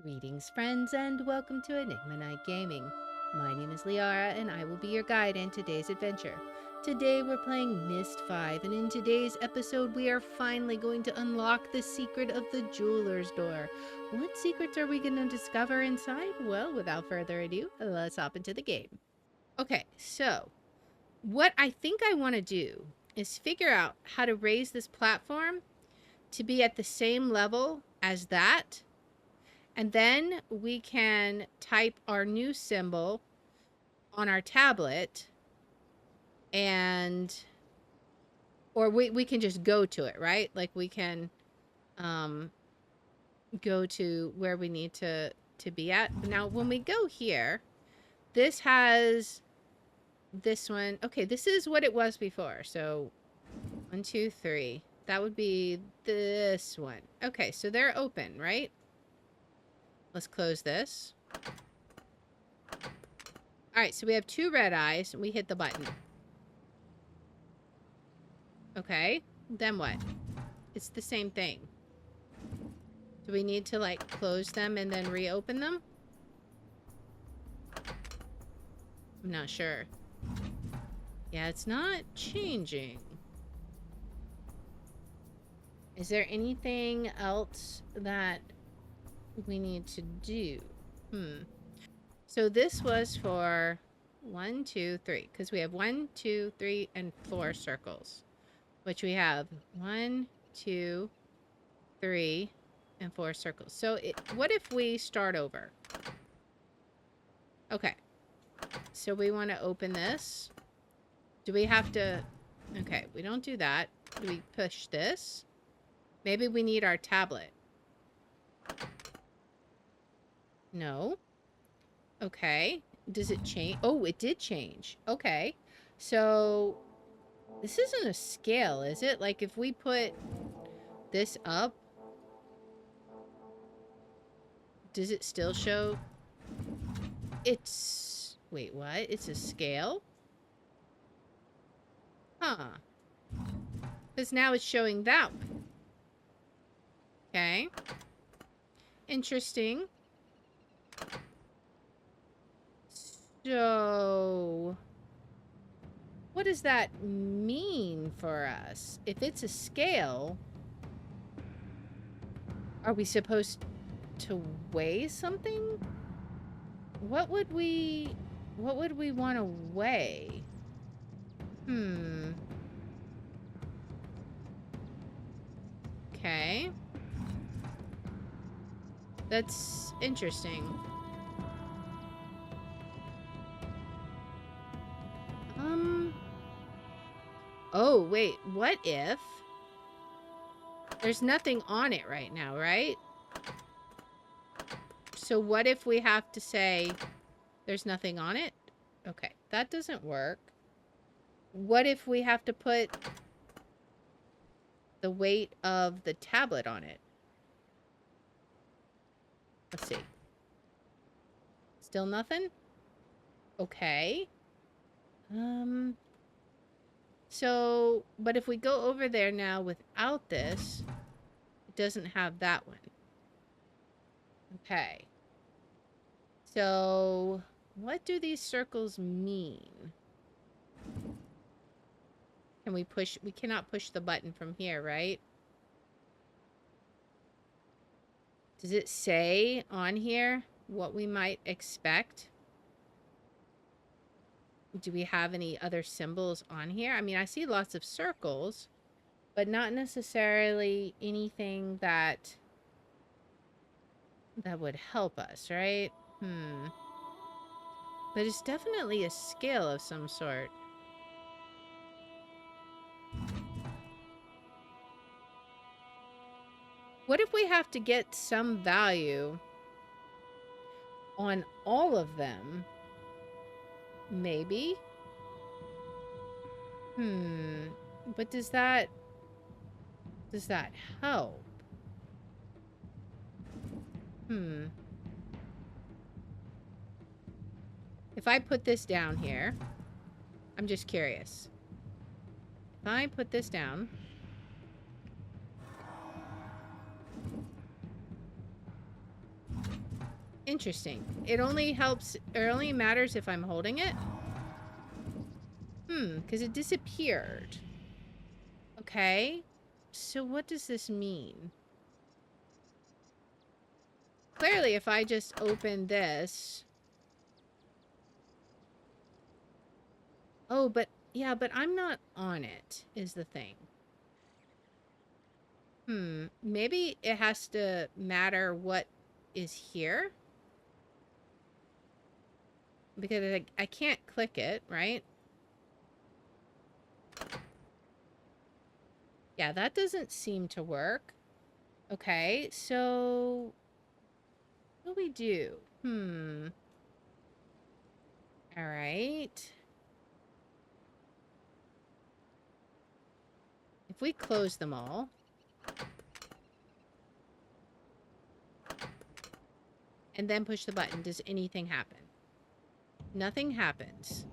Greetings, friends, and welcome to Enigma Night Gaming. My name is Liara, and I will be your guide in today's adventure. Today, we're playing Myst 5, and in today's episode, we are finally going to unlock the secret of the jeweler's door. What secrets are we going to discover inside? Well, without further ado, let's hop into the game. Okay, so what I think I want to do is figure out how to raise this platform to be at the same level as that. And then we can type our new symbol on our tablet and, or we can just go to it, right? Like we can go to where we need to be at. Now, when we go here, this has this one. Okay, this is what it was before. So 1, 2, 3. That would be this one. Okay, so they're open, right? Let's close this. All right, so we have 2 red eyes. We hit the button. Okay, then what? It's the same thing. Do we need to, like, close them and then reopen them? I'm not sure. Yeah, it's not changing. Is there anything else that we need to do? So this was for 1, 2, 3, because we have 1, 2, 3, and 4 circles, which we have 1, 2, 3, and 4 circles. So what if we start over? Okay, so we want to open this. Do we have to? Okay, we don't do that. Do we push this? Maybe we need our tablet. No. Okay. Does it change? Oh, it did change. Okay. So this isn't a scale, is it? Like if we put this up, does it still show? It's... Wait, what? It's a scale? Huh. Because now it's showing that one. Okay. Interesting. So, what does that mean for us? If it's a scale, are we supposed to weigh something? What would we want to weigh? Okay. That's interesting. Oh, wait. What if there's nothing on it right now, right? So what if we have to say there's nothing on it? Okay, that doesn't work. What if we have to put the weight of the tablet on it? Let's see. Still nothing? Okay. So, but if we go over there now without this, it doesn't have that one. Okay. So, what do these circles mean? Can we push? We cannot push the button from here, right? Does it say on here what we might expect? Do we have any other symbols on here? I mean, I see lots of circles, but not necessarily anything that would help us, right? But it's definitely a scale of some sort. What if we have to get some value on all of them? Maybe. But does that help? If I put this down here, I'm just curious. If I put this down, Interesting. It only helps, it only matters if I'm holding it? Because it disappeared. Okay. So what does this mean? Clearly, if I just open this... Oh, but... Yeah, but I'm not on it, is the thing. Maybe it has to matter what is here? Because I can't click it, right? Yeah, that doesn't seem to work. Okay, so... What do we do? Alright. If we close them all... and then push the button, does anything happen? Nothing happens.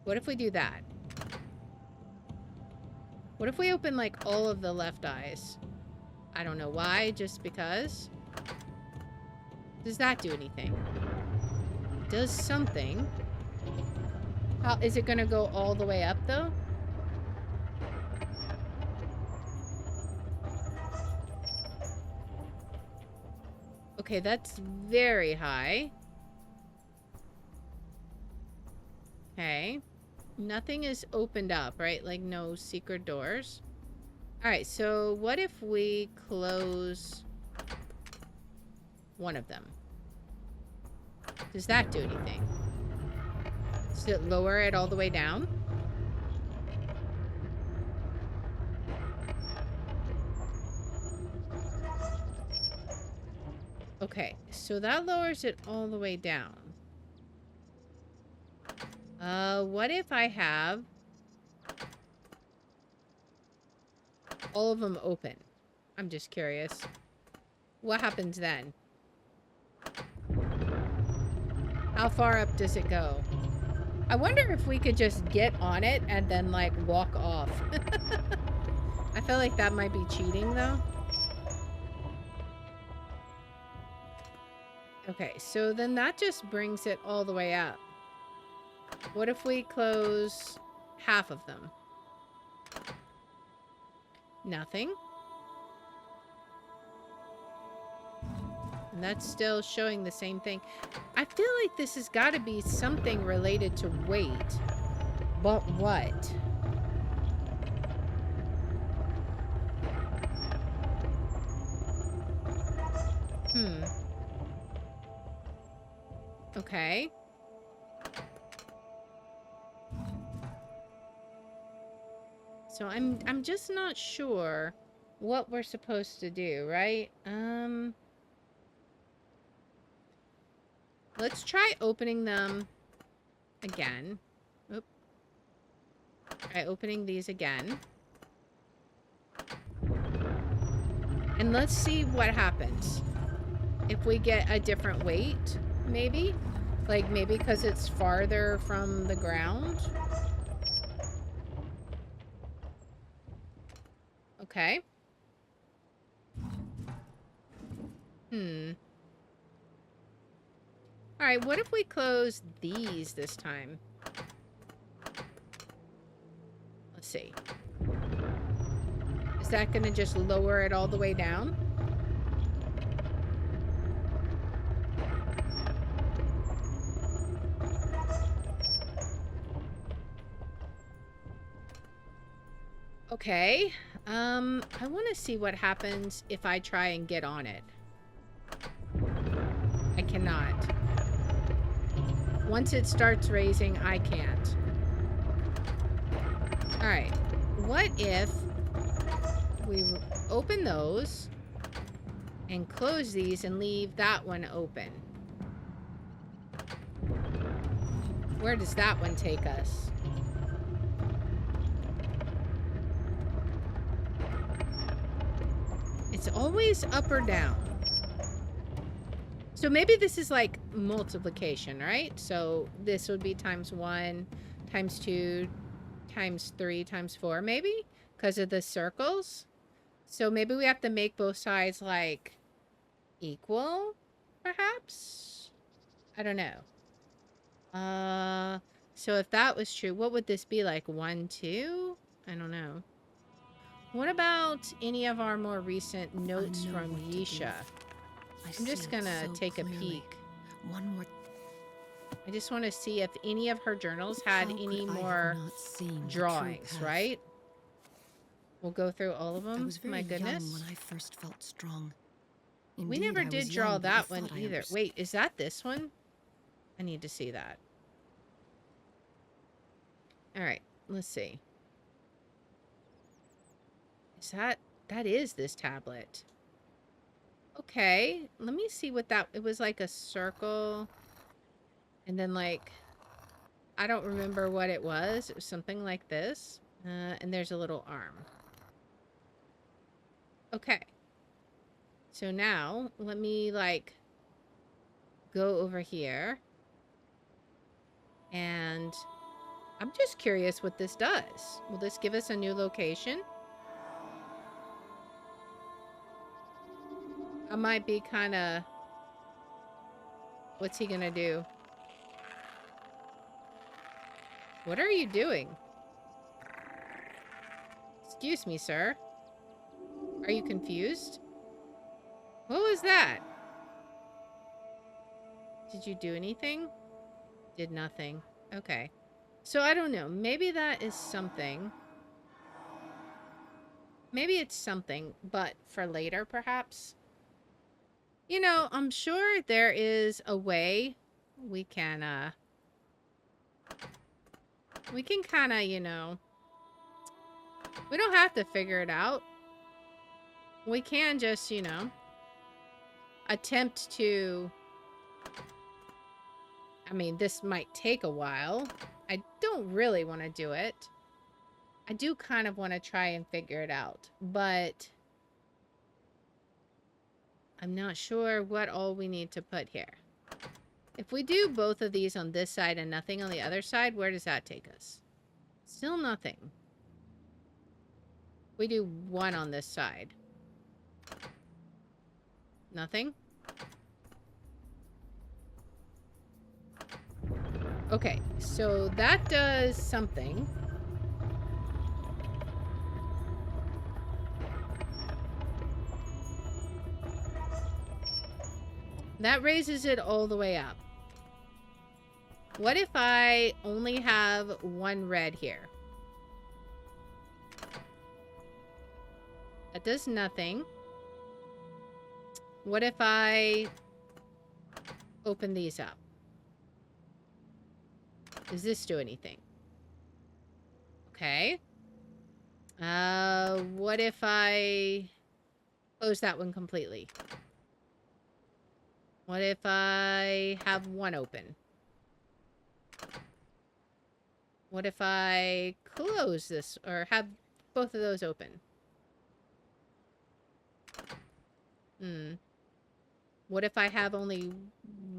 What if we do that? What if we open, like, all of the left eyes? I don't know why, just because. Does that do anything? Does something. How is it gonna go all the way up, though? Okay, that's very high. Okay. Nothing is opened up, right? Like, no secret doors. Alright, so what if we close one of them? Does that do anything? Does it lower it all the way down? Okay, so that lowers it all the way down. What if I have all of them open? I'm just curious. What happens then? How far up does it go? I wonder if we could just get on it and then, like, walk off. I feel like that might be cheating, though. Okay, so then that just brings it all the way up. What if we close half of them? Nothing. And that's still showing the same thing. I feel like this has got to be something related to weight. But what? Okay. So I'm just not sure what we're supposed to do, right? Let's try opening them again. Oop. Try opening these again. And let's see what happens. If we get a different weight, maybe? Like, maybe because it's farther from the ground? Okay. Alright, what if we close these this time? Let's see. Is that gonna just lower it all the way down? Okay. I want to see what happens if I try and get on it. I cannot. Once it starts raising, I can't. Alright. What if we open those and close these and leave that one open? Where does that one take us? It's always up or down. So maybe this is like multiplication, right? So this would be times 1, times 2, times 3, times 4, maybe? Because of the circles. So maybe we have to make both sides, like, equal? perhaps? I don't know. So if that was true, what would this be like? 1, 2? I don't know. What about any of our more recent notes from Yisha? I'm just gonna take a peek. One more. I just want to see if any of her journals had any more drawings, right? We'll go through all of them. I was very My goodness. young when I first felt strong. Indeed, We never I did was draw young, but I that one thought I either. understood. Wait, is that this one? I need to see that. All right, let's see. Is that is this tablet. Okay, let me see what that, it was like a circle. And then like, I don't remember what it was. It was something like this. And there's a little arm. Okay. So now, let me like, go over here. And I'm just curious what this does. Will this give us a new location? I might be kind of... What's he gonna do? What are you doing? Excuse me, sir. Are you confused? What was that? Did you do anything? Did nothing. Okay. So I don't know. Maybe that is something. Maybe it's something, but for later, perhaps. You know, I'm sure there is a way we can kind of, you know, we don't have to figure it out. We can just, you know, attempt to, I mean, this might take a while. I don't really want to do it. I do kind of want to try and figure it out, but I'm not sure what all we need to put here. If we do both of these on this side and nothing on the other side, where does that take us? Still nothing. We do one on this side. Nothing? Okay, so that does something. That raises it all the way up. What if I only have one red here? That does nothing. What if I open these up? Does this do anything? Okay. What if I close that one completely? What if I have one open? What if I close this or have both of those open? What if I have only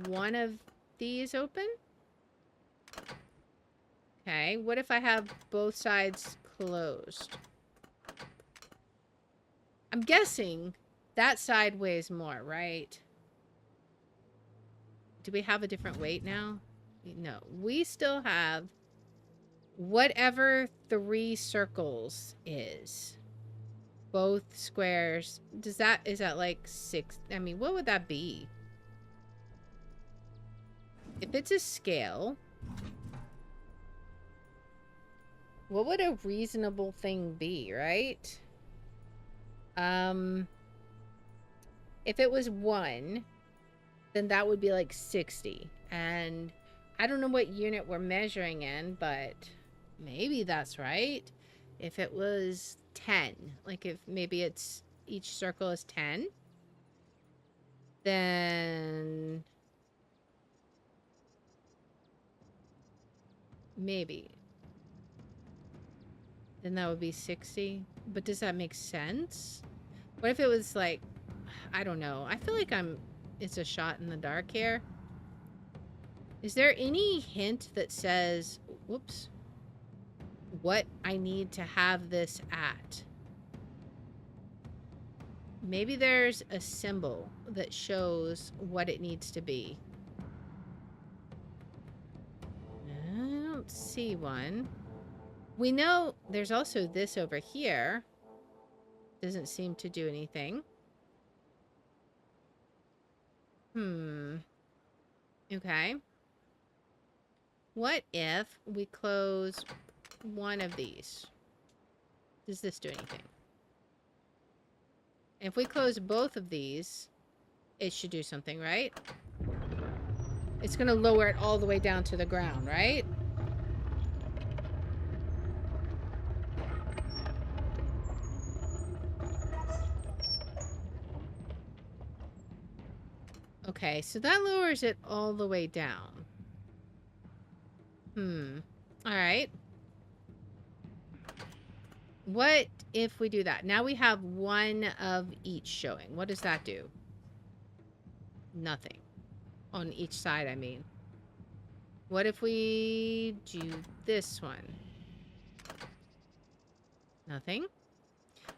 one of these open? Okay, what if I have both sides closed? I'm guessing that side weighs more, right? Do we have a different weight now? No, we still have whatever 3 circles is. Both squares. Is that like 6? I mean, what would that be? If it's a scale, what would a reasonable thing be, right? If it was 1, then that would be like 60. And I don't know what unit we're measuring in, but maybe that's right. If it was 10, like if maybe it's each circle is 10, then maybe. Then that would be 60. But does that make sense? What if it was like, I don't know. I feel like it's a shot in the dark here. Is there any hint that says, whoops, what I need to have this at? Maybe there's a symbol that shows what it needs to be. I don't see one. We know there's also this over here. Doesn't seem to do anything. Okay. What if we close one of these? Does this do anything? If we close both of these, it should do something, right? It's going to lower it all the way down to the ground, right? Okay, so that lowers it all the way down. All right. What if we do that? Now we have one of each showing. What does that do? Nothing. On each side, I mean. What if we do this one? Nothing.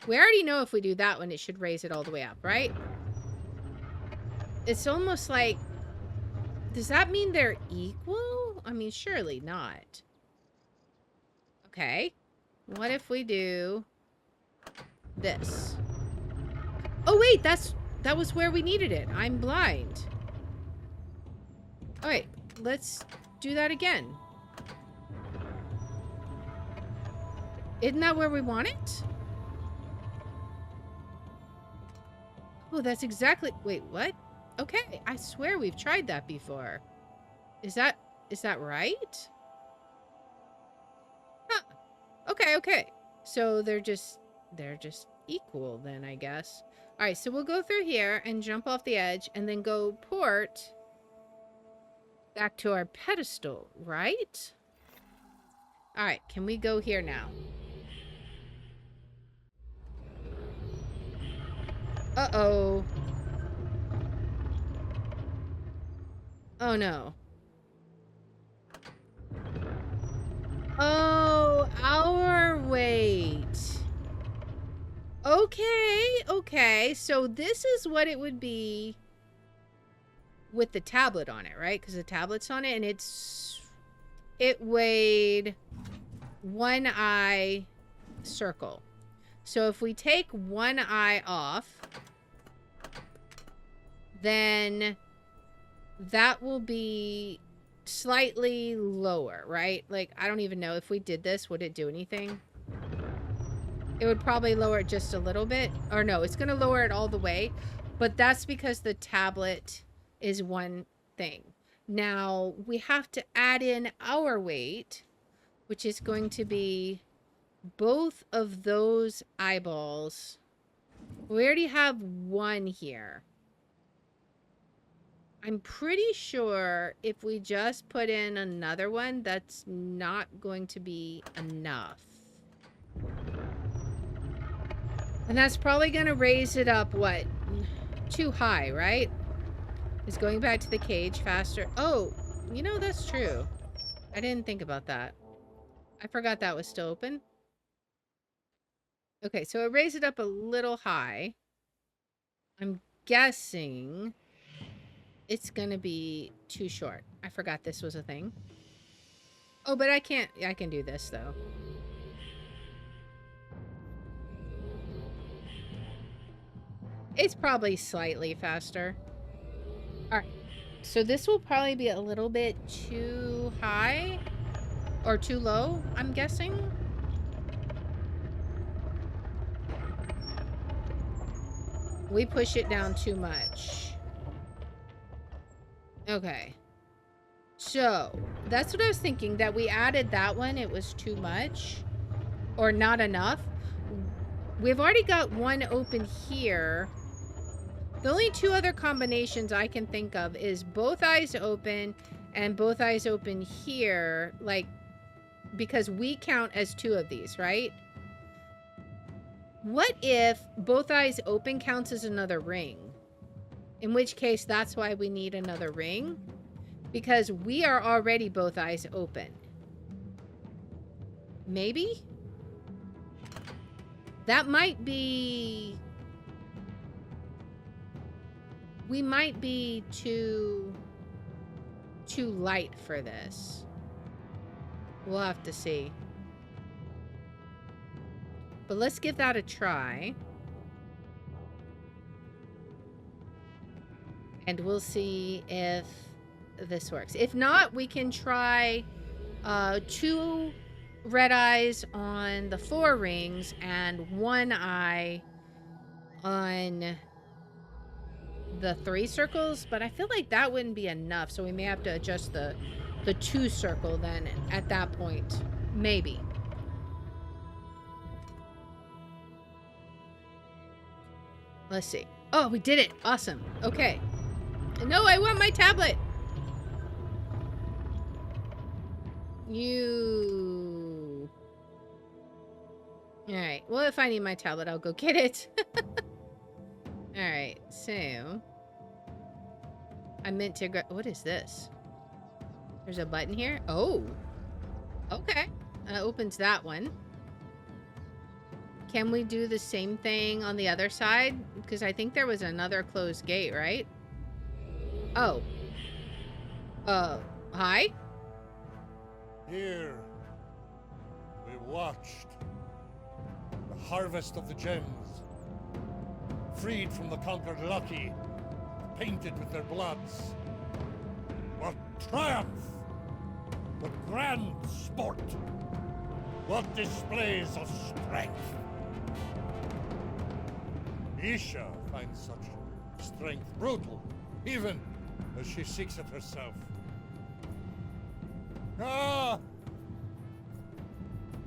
We already know if we do that one, it should raise it all the way up, right? It's almost like... Does that mean they're equal? I mean, surely not. Okay. What if we do this? Oh, wait, that was where we needed it. I'm blind. All right, let's do that again. Isn't that where we want it? Oh, that's exactly... Wait, what? Okay, I swear we've tried that before. Is that right? Huh. Okay. So they're just equal then, I guess. All right, so we'll go through here and jump off the edge and then go port back to our pedestal, right? All right, can we go here now? Uh-oh. Oh, no. Oh, our weight. Okay. So this is what it would be with the tablet on it, right? Because the tablet's on it, and it weighed 1 eye circle. So if we take 1 eye off, then that will be slightly lower, right? Like, I don't even know if we did this, would it do anything? It would probably lower it just a little bit. Or no, it's going to lower it all the way. But that's because the tablet is one thing. Now, we have to add in our weight, which is going to be both of those eyeballs. We already have one here. I'm pretty sure if we just put in another one, that's not going to be enough. And that's probably going to raise it up, what? Too high, right? Is going back to the cage faster? Oh, you know, that's true. I didn't think about that. I forgot that was still open. Okay, so it raised it up a little high. I'm guessing it's gonna be too short. I forgot this was a thing. Oh, but I can do this though. It's probably slightly faster. All right, so this will probably be a little bit too high or too low, I'm guessing. We push it down too much. Okay. So, that's what I was thinking, that we added that one, it was too much. Or not enough. We've already got one open here. The only two other combinations I can think of is both eyes open and both eyes open here. Like, because we count as 2 of these, right? What if both eyes open counts as another ring? In which case, that's why we need another ring. Because we are already both eyes open. Maybe? That might be We might be too light for this. We'll have to see. But let's give that a try. And we'll see if this works. If not, we can try 2 red eyes on the 4 rings and 1 eye on the 3 circles, but I feel like that wouldn't be enough, so we may have to adjust the 2 circle then at that point. Maybe. Let's see. Oh, we did it. Awesome. Okay. No, I want my tablet. You. All right. Well, if I need my tablet, I'll go get it. All right. So I meant to grab. What is this? There's a button here. Oh. Okay. That opens that one. Can we do the same thing on the other side? Because I think there was another closed gate, right? Oh. Hi? Here, we watched the harvest of the gems, freed from the conquered lucky, painted with their bloods. What triumph! What grand sport! What displays of strength! Isha finds such strength brutal, even as she seeks it herself. Ah!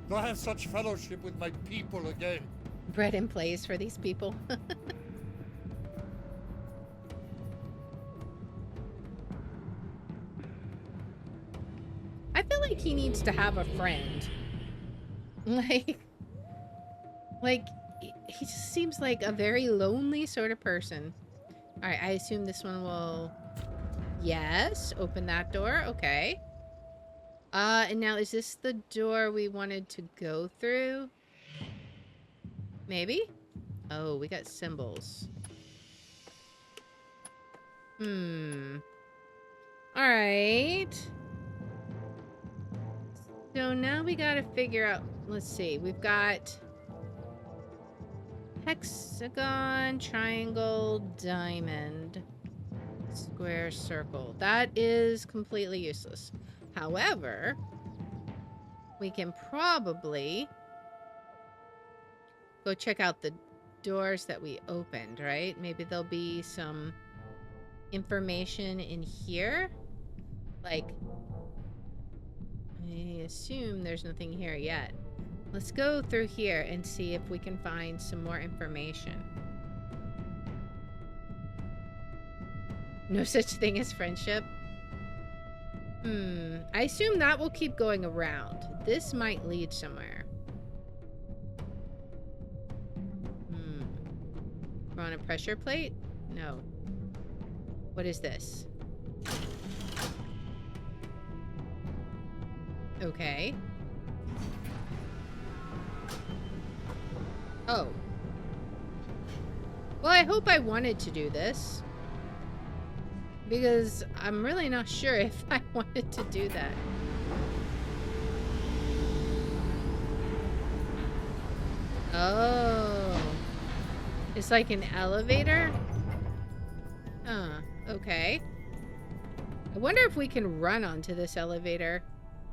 To have such fellowship with my people again. Bread and plays for these people. I feel like he needs to have a friend. Like he just seems like a very lonely sort of person. All right, I assume this one will... Yes, open that door. Okay. And now is this the door we wanted to go through? Maybe? Oh, we got symbols. All right. So now we gotta figure out... Let's see. We've got... hexagon, triangle, diamond, square, circle. That is completely useless. However, we can probably go check out the doors that we opened, right? Maybe there'll be some information in here. Like, I assume there's nothing here yet. Let's go through here and see if we can find some more information. No such thing as friendship. I assume that will keep going around. This might lead somewhere. We're on a pressure plate? No. What is this? Okay. Oh. Well, I hope I wanted to do this. Because I'm really not sure if I wanted to do that. Oh. It's like an elevator? Huh. Okay. I wonder if we can run onto this elevator.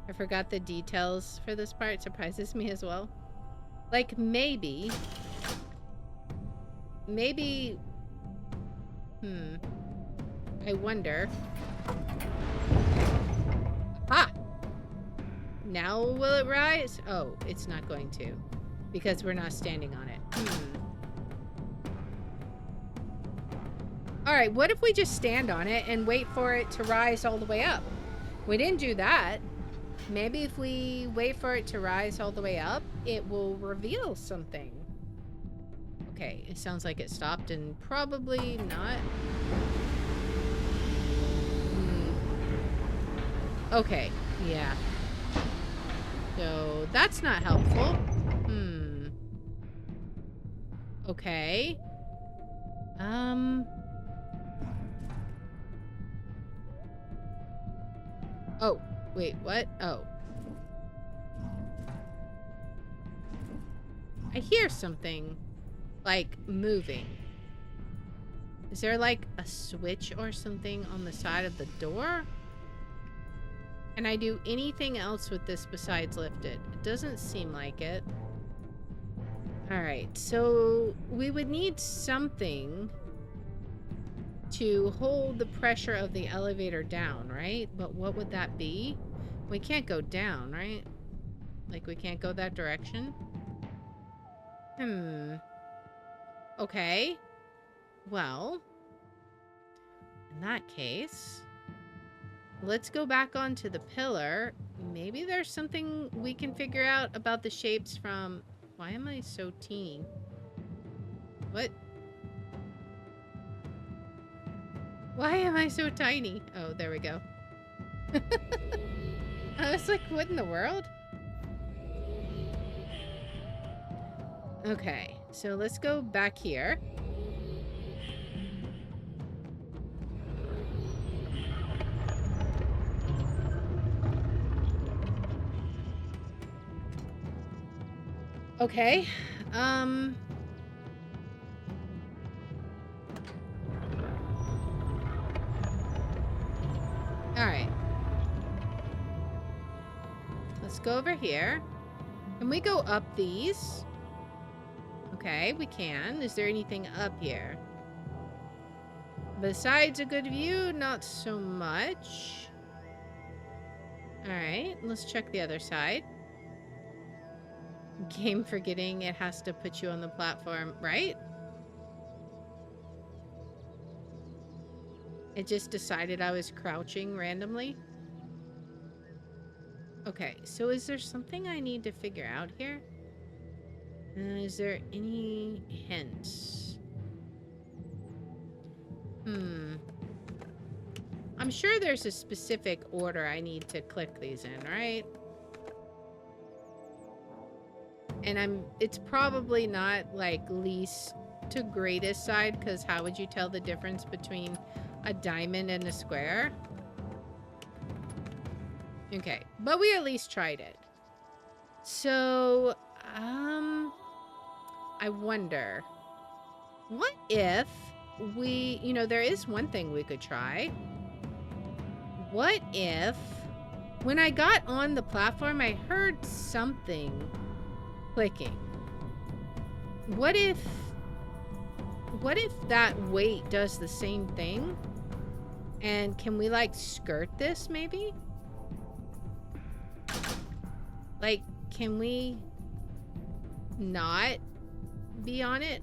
I forgot the details for this part. It surprises me as well. Like, maybe... I wonder. Ah! Now will it rise? Oh, it's not going to. Because we're not standing on it. Alright, what if we just stand on it and wait for it to rise all the way up? We didn't do that. Maybe if we wait for it to rise all the way up, it will reveal something. Okay, it sounds like it stopped and probably not. Okay, yeah. So that's not helpful. Okay. Oh, wait, what? Oh. I hear something, like, moving. Is there, like, a switch or something on the side of the door? Can I do anything else with this besides lift it? It doesn't seem like it. Alright, so we would need something to hold the pressure of the elevator down, right? But what would that be? We can't go down, right? Like, we can't go that direction? Okay. Well, in that case, let's go back onto the pillar. Maybe there's something we can figure out about the shapes from... Why am I so teeny? What? Why am I so tiny? Oh, there we go. I was like, what in the world? Okay, so let's go back here. Okay, alright. Let's go over here. Can we go up these? Okay, we can. Is there anything up here? Besides a good view, not so much. Alright, let's check the other side. Game forgetting it has to put you on the platform, right? It just decided I was crouching randomly. Okay, so is there something I need to figure out here? Is there any hints? I'm sure there's a specific order I need to click these in, right? And it's probably not like least to greatest side, because how would you tell the difference between a diamond and a square? Okay, but we at least tried it. So, I wonder, what if we, you know, there is one thing we could try. What if, when I got on the platform, I heard something clicking? What if that weight does the same thing? And can we, like, skirt this, maybe? Like, can we not be on it?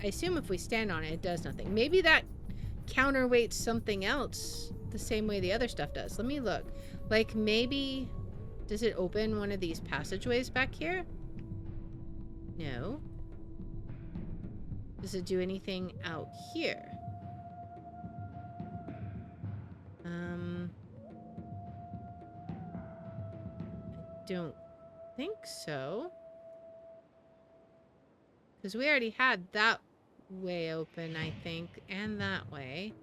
I assume if we stand on it, it does nothing. Maybe that counterweights something else the same way the other stuff does. Let me look. Like, maybe... Does it open one of these passageways back here? No. Does it do anything out here? Don't think so. Because we already had that way open, I think, and that way.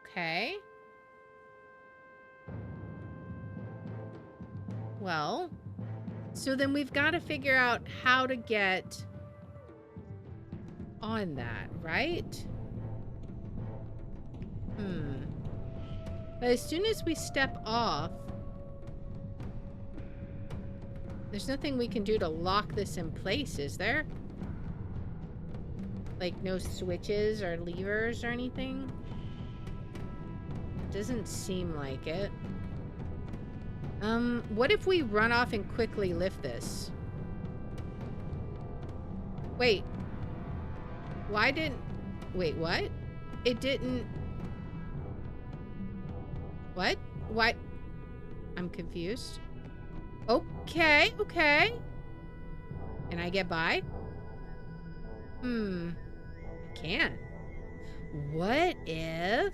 Okay. Well, so then we've got to figure out how to get on that, right? But as soon as we step off, there's nothing we can do to lock this in place, is there? Like, no switches or levers or anything? Doesn't seem like it. What if we run off and quickly lift this? Wait. Why didn't... Wait, what? It didn't... What? What? I'm confused. Okay, okay. Can I get by? I can't. What if...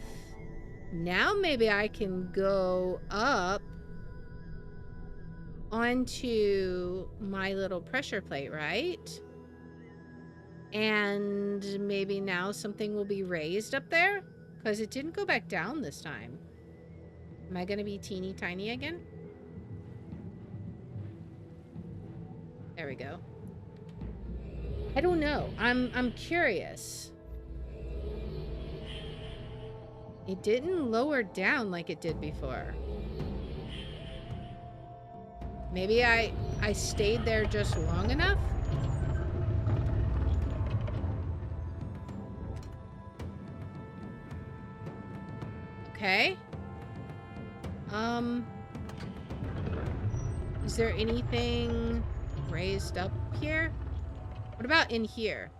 Now maybe I can go up onto my little pressure plate, right? And maybe now something will be raised up there? Because it didn't go back down this time. Am I going to be teeny tiny again? There we go. I don't know. I'm curious. It didn't lower down like it did before. Maybe I stayed there just long enough? Okay. Is there anything raised up here? What about in here?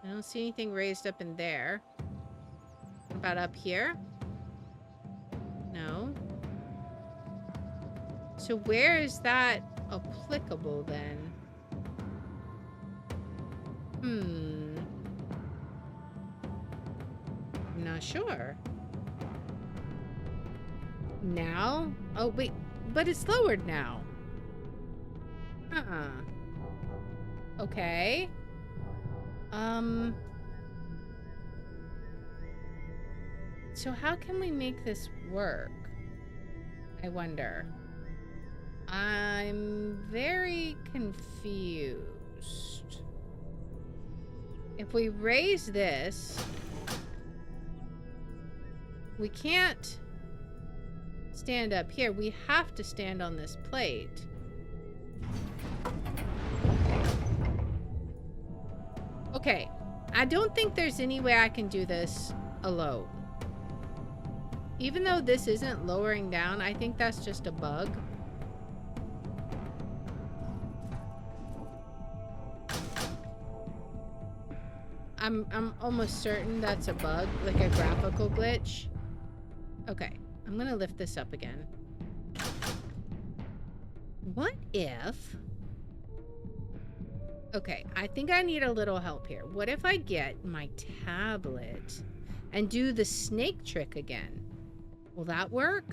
I don't see anything raised up in there. What about up here? No. So where is that applicable then? I'm not sure. Now? Oh, wait. But it's lowered now. Okay. So how can we make this work? I wonder. I'm very confused. If we raise this, we can't stand up here. We have to stand on this plate. Okay, I don't think there's any way I can do this alone. Even though this isn't lowering down, I think that's just a bug. I'm almost certain that's a bug, like a graphical glitch. Okay, I'm gonna lift this up again. What if... Okay, I think I need a little help here. What if I get my tablet and do the snake trick again? Will that work?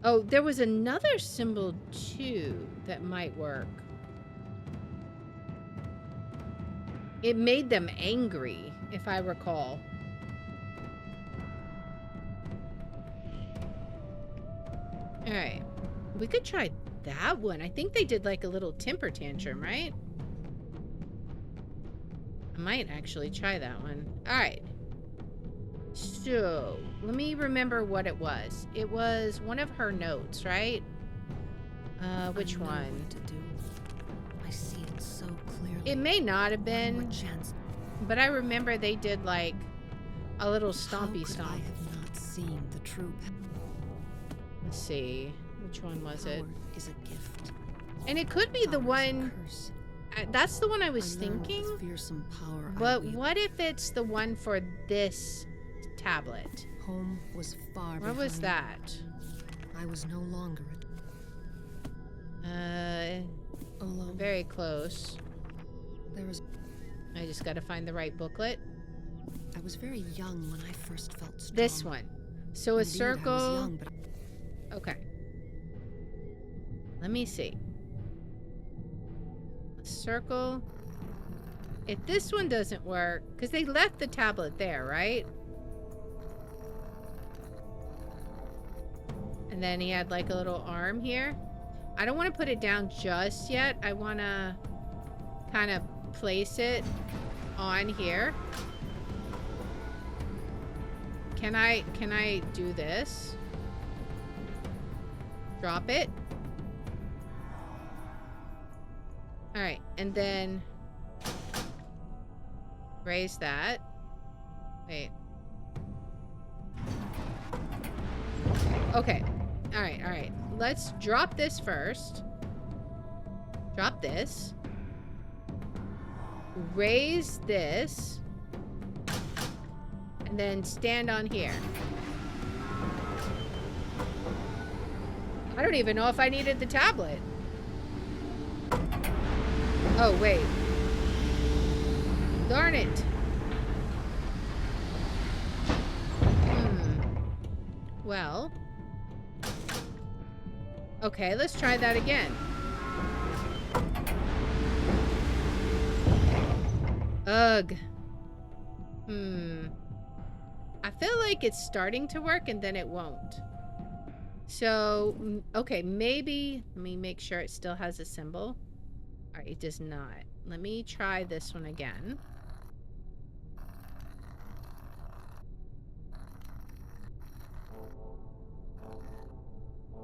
Oh, there was another symbol too that might work. It made them angry, if I recall. Alright, we could try that one. I think they did like a little temper tantrum, right? I might actually try that one. Alright. So, let me remember what it was. It was one of her notes, right? Which one? What to do. I see it so clearly. It may not have been, One more chance. but I remember they did like a little stompy How could stomp. I have not seen the true Let's see. Which one was it? power is a gift. And it could be the Power is a one... curse. That's the one I was I learned with thinking. fearsome power I But wield. what if it's the one for this tablet? Home was far Where was behind. that? I was no longer alone. Very close. There was. I just gotta find the right booklet. I was very young when I first felt strong. This one. So a Indeed, I circle. was young, but Okay. Let me see. A circle. If this one doesn't work, because they left the tablet there, right? And then he had like a little arm here. I don't want to put it down just yet. I want to kind of place it on here. Can I do this? Drop it. All right, and then raise that. Wait. Okay. All right. Let's drop this first. Drop this. Raise this. And then stand on here. I don't even know if I needed the tablet. Oh, wait. Darn it. Well. Okay, let's try that again. Ugh. I feel like it's starting to work and then it won't. So, okay, maybe, let me make sure it still has a symbol. All right, it does not. Let me try this one again.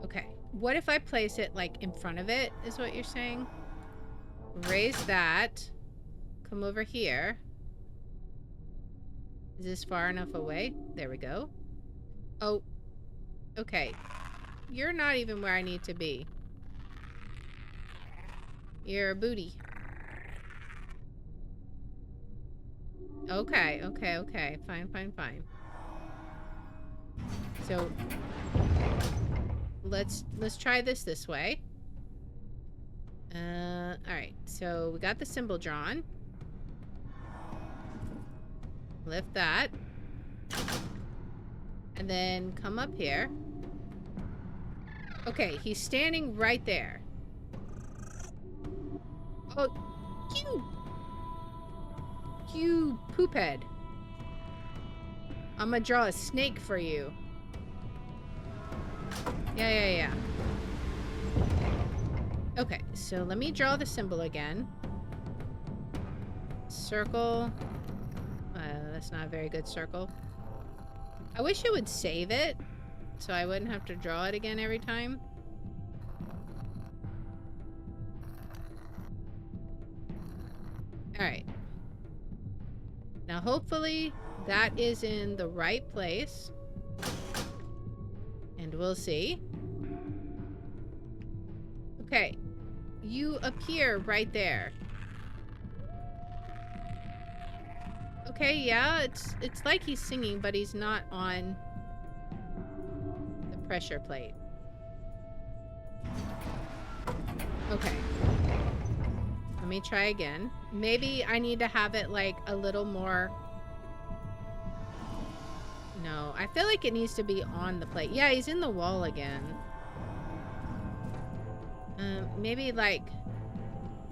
Okay, what if I place it like in front of it, is what you're saying? Raise that. Come over here. Is this far enough away? There we go. Oh, okay. You're not even where I need to be. You're a booty. Okay, okay, okay. Fine, fine, fine. So, let's try this way. Alright. So, we got the symbol drawn. Lift that. And then come up here. Okay, he's standing right there. Oh, you poop head. I'm gonna draw a snake for you. Yeah. Okay, so let me draw the symbol again. Circle. That's not a very good circle. I wish it would save it, so I wouldn't have to draw it again every time. Alright. Now hopefully that is in the right place. And we'll see. Okay. You appear right there. Okay, yeah, it's like he's singing, but he's not on the pressure plate. Okay. Let me try again. Maybe I need to have it like a little more... No, I feel like it needs to be on the plate. Yeah, he's in the wall again. Maybe like...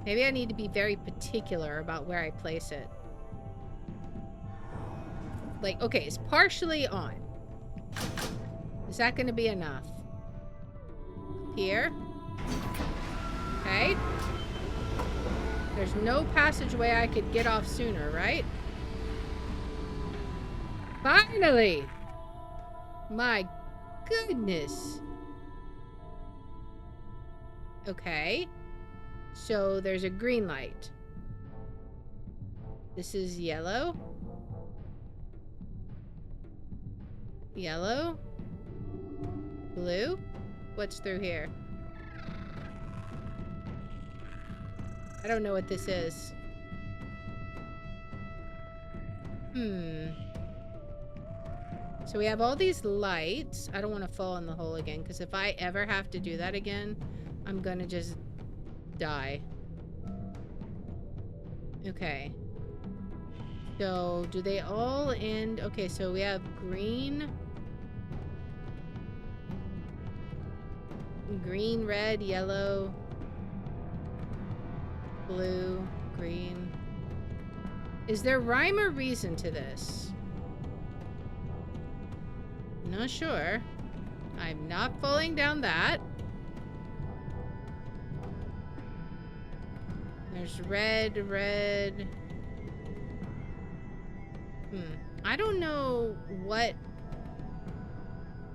Maybe I need to be very particular about where I place it. Like, okay, it's partially on. Is that going to be enough? Here. Okay. There's no passageway I could get off sooner, right? Finally! My goodness. Okay. So there's a green light. This is yellow. Yellow. Blue. What's through here? I don't know what this is. So we have all these lights. I don't want to fall in the hole again, because if I ever have to do that again, I'm gonna just die. Okay. So, do they all end... Okay, so we have green. Green, red, yellow. Blue, green. Is there rhyme or reason to this? Not sure. I'm not falling down that. There's red. I don't know what...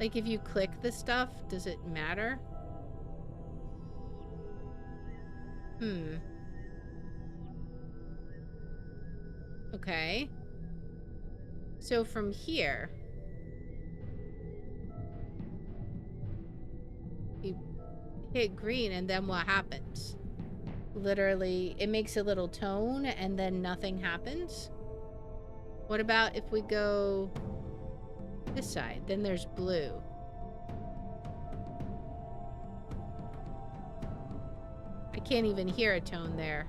Like, if you click the stuff, does it matter? Okay. So from here... You hit green, and then what happens? Literally, it makes a little tone, and then nothing happens? What about if we go this side? Then there's blue. I can't even hear a tone there.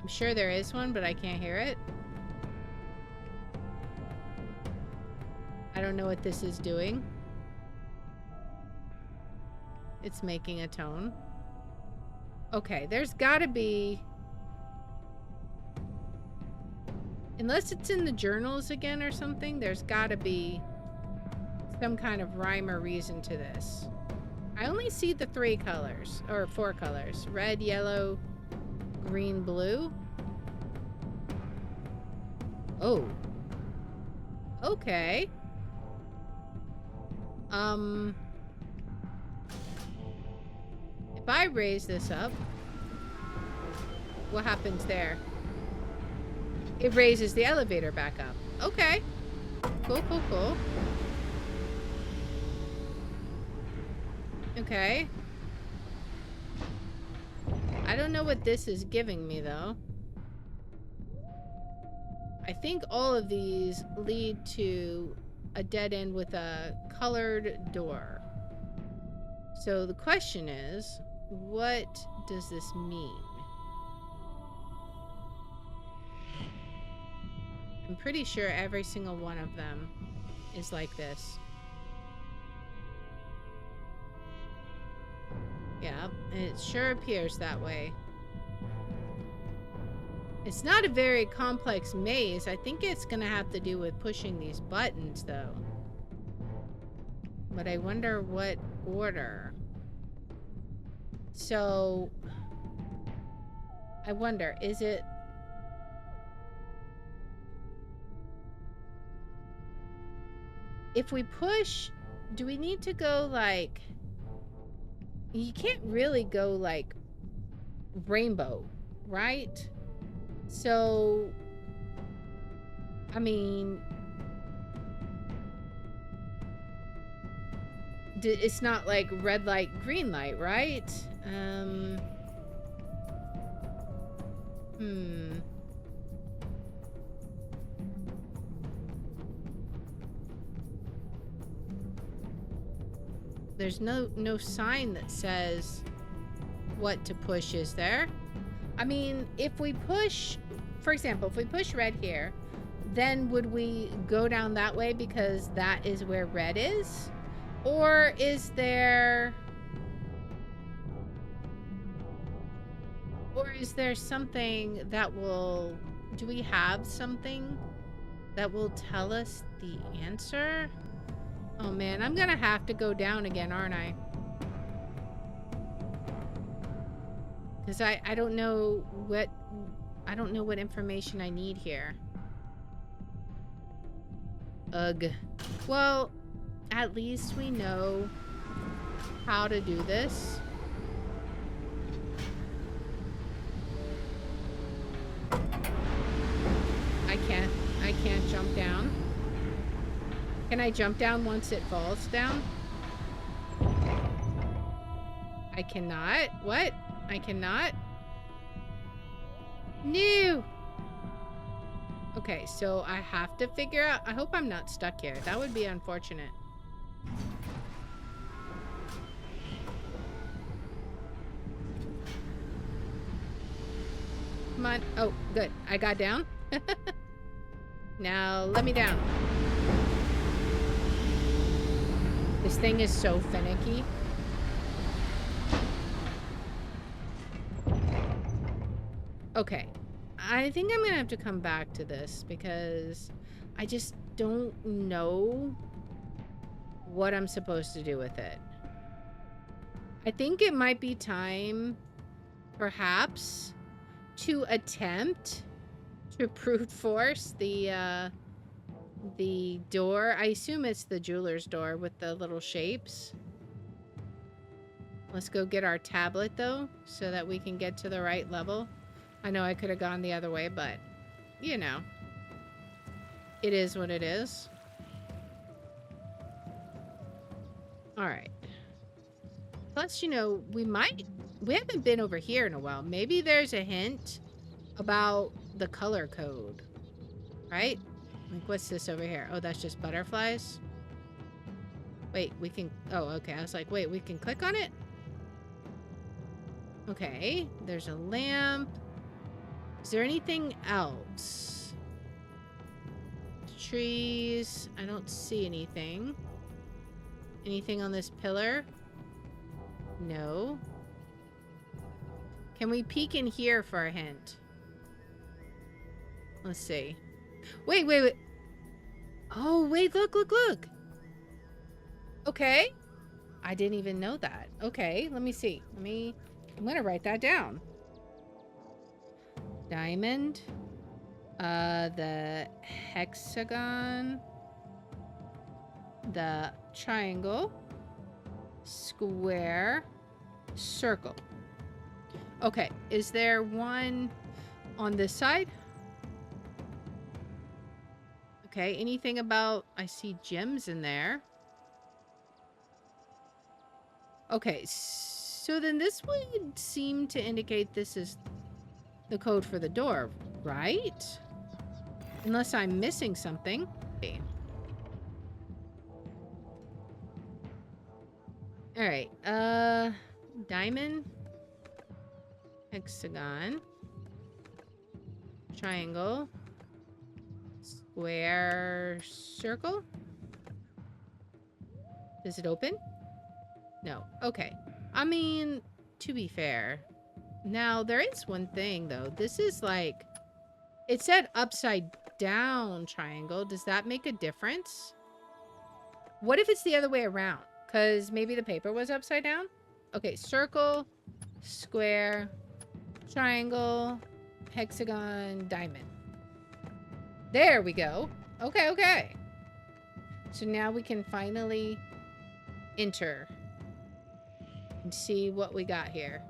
I'm sure there is one, but I can't hear it. I don't know what this is doing. It's making a tone. Okay, there's gotta be... Unless it's in the journals again or something, there's gotta be some kind of rhyme or reason to this. I only see the 3 colors, or 4 colors. Red, yellow, green, blue. Oh. Okay. If I raise this up, what happens there? It raises the elevator back up. Okay. Cool, cool, cool. Okay. I don't know what this is giving me, though. I think all of these lead to a dead end with a colored door. So the question is, what does this mean? I'm pretty sure every single one of them is like this. Yeah, and it sure appears that way. It's not a very complex maze. I think it's gonna have to do with pushing these buttons, though. But I wonder what order. So, I wonder, is it... If we push, do we need to go, like... You can't really go, like, rainbow, right? So, I mean... It's not like red light, green light, right? There's no sign that says what to push, is there? I mean, if we push, for example, if we push red here, then would we go down that way because that is where red is? Or is there... Or is there something that will... Do we have something that will tell us the answer? Oh man, I'm gonna have to go down again, aren't I? Because I don't know what... I don't know what information I need here. Ugh. Well, at least we know how to do this. I can't jump down. Can I jump down once it falls down? I cannot. What? I cannot? No! Okay, so I have to figure out... I hope I'm not stuck here. That would be unfortunate. Come on. Oh, good. I got down. Now, let me down. This thing is so finicky. Okay. I think I'm gonna have to come back to this because I just don't know what I'm supposed to do with it. I think it might be time, perhaps, to attempt to brute force the door. I assume it's the jeweler's door with the little shapes. Let's go get our tablet, though, so that we can get to the right level. I know I could have gone the other way, but, you know. It is what it is. Alright. Plus, you know, we haven't been over here in a while. Maybe there's a hint about the color code. Right? Like, what's this over here? Oh, that's just butterflies? Wait, we can... Oh, okay. I was like, wait, we can click on it? Okay. There's a lamp. Is there anything else? Trees. I don't see anything. Anything on this pillar? No. Can we peek in here for a hint? Let's see. Wait, wait, wait. Oh, wait, look, look, look. Okay. I didn't even know that. Okay, let me see. I'm gonna write that down. Diamond. The hexagon. The triangle. Square. Circle. Okay, is there one on this side? Okay, anything about... I see gems in there. Okay, so then this would seem to indicate this is the code for the door, right? Unless I'm missing something. Okay. Alright, diamond, hexagon, triangle, square, circle. Does it open? No. Okay. I mean, to be fair. Now, there is one thing, though. This is like... It said upside down triangle. Does that make a difference? What if it's the other way around? Because maybe the paper was upside down? Okay, circle, square, triangle, hexagon, diamond. There we go. Okay, okay. So now we can finally enter and see what we got here.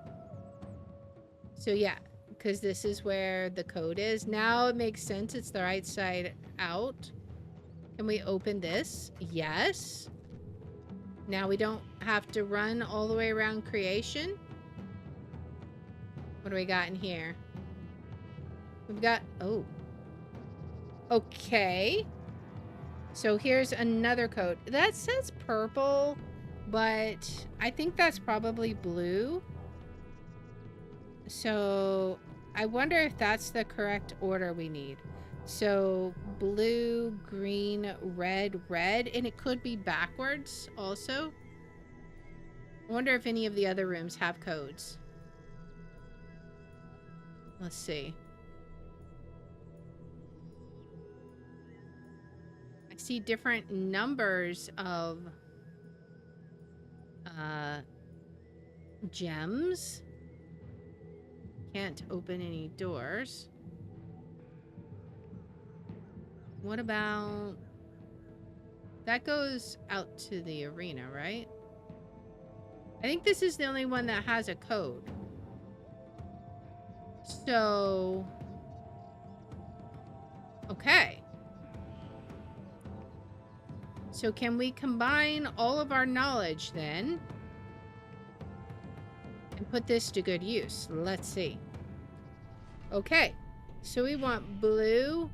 So yeah, because this is where the code is. Now it makes sense. It's the right side out. Can we open this? Yes. Now we don't have to run all the way around creation. What do we got in here? We've got... Oh. Okay. So here's another code. That says purple, but I think that's probably blue. So I wonder if that's the correct order we need. So blue, green, red, red, and it could be backwards also. I wonder if any of the other rooms have codes. Let's see. I see different numbers of gems. Can't open any doors. What about... That goes out to the arena, right? I think this is the only one that has a code. So... Okay. So can we combine all of our knowledge then? And put this to good use. Let's see. Okay. So we want blue...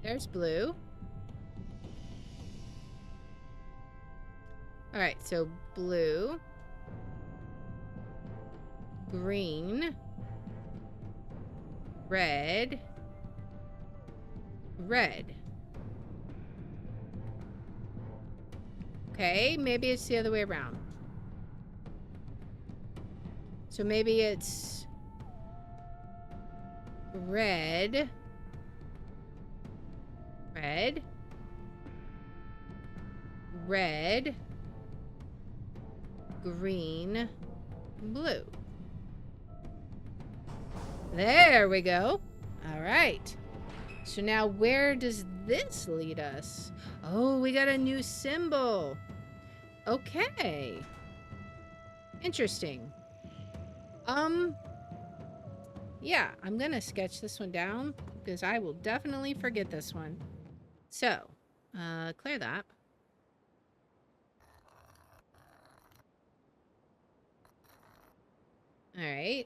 There's blue. Alright, so blue. Green. Red. Red. Okay, maybe it's the other way around. So maybe it's red. Red. Red. Green. Blue. There we go. All right. So now where does this lead us? Oh, we got a new symbol. Okay. Interesting. Yeah, I'm gonna sketch this one down because I will definitely forget this one. So, clear that. All right.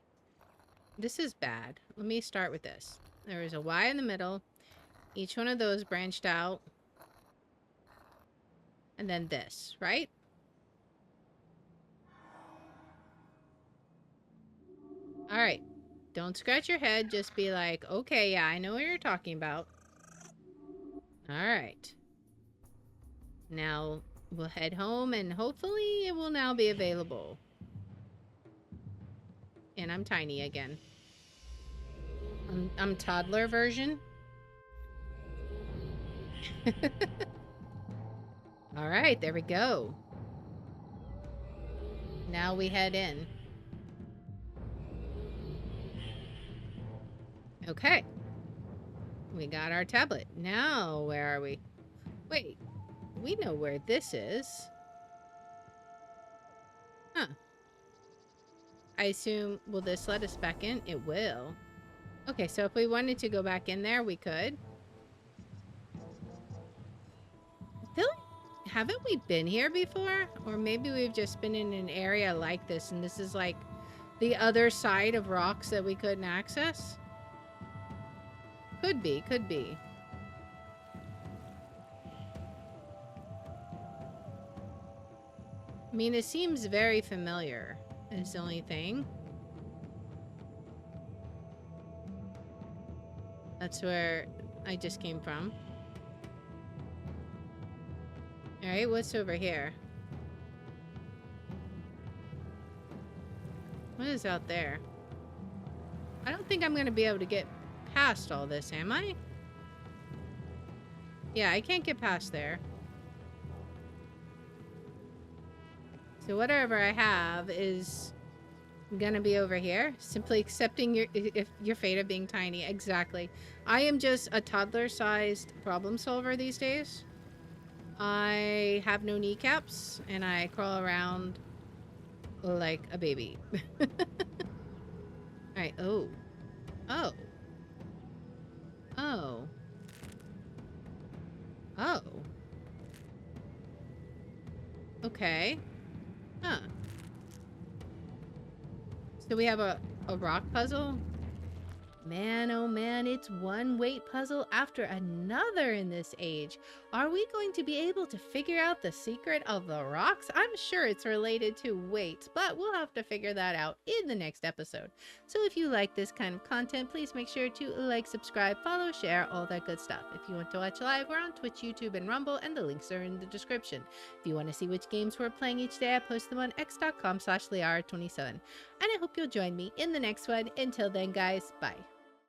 This is bad. Let me start with this. There is a Y in the middle. Each one of those branched out. And then this, right? All right. Don't scratch your head. Just be like, okay, yeah, I know what you're talking about. All right. Now we'll head home and hopefully it will now be available. And I'm tiny again. I'm toddler version. All right, there we go. Now we head in. Okay. We got our tablet. Now, where are we? Wait, we know where this is. Huh. I assume, will this let us back in? It will. Okay, so if we wanted to go back in there, we could. I feel like, haven't we been here before? Or maybe we've just been in an area like this, and this is like the other side of rocks that we couldn't access? Could be, could be. I mean, it seems very familiar, is the only thing. That's where I just came from. Alright, what's over here? What is out there? I don't think I'm going to be able to get past all this, am I? Yeah, I can't get past there. So whatever I have is gonna be over here. Simply accepting your fate of being tiny. Exactly. I am just a toddler-sized problem solver these days. I have no kneecaps, and I crawl around like a baby. Alright, oh. Oh. Oh. Oh. Okay. Huh. So we have a rock puzzle? Man, oh man, it's one weight puzzle after another in this age. Are we going to be able to figure out the secret of the rocks? I'm sure it's related to weights, but we'll have to figure that out in the next episode. So if you like this kind of content, please make sure to like, subscribe, follow, share, all that good stuff. If you want to watch live, we're on Twitch, YouTube, and Rumble, and the links are in the description. If you want to see which games we're playing each day, I post them on x.com/Liara27. And I hope you'll join me in the next one. Until then, guys, bye.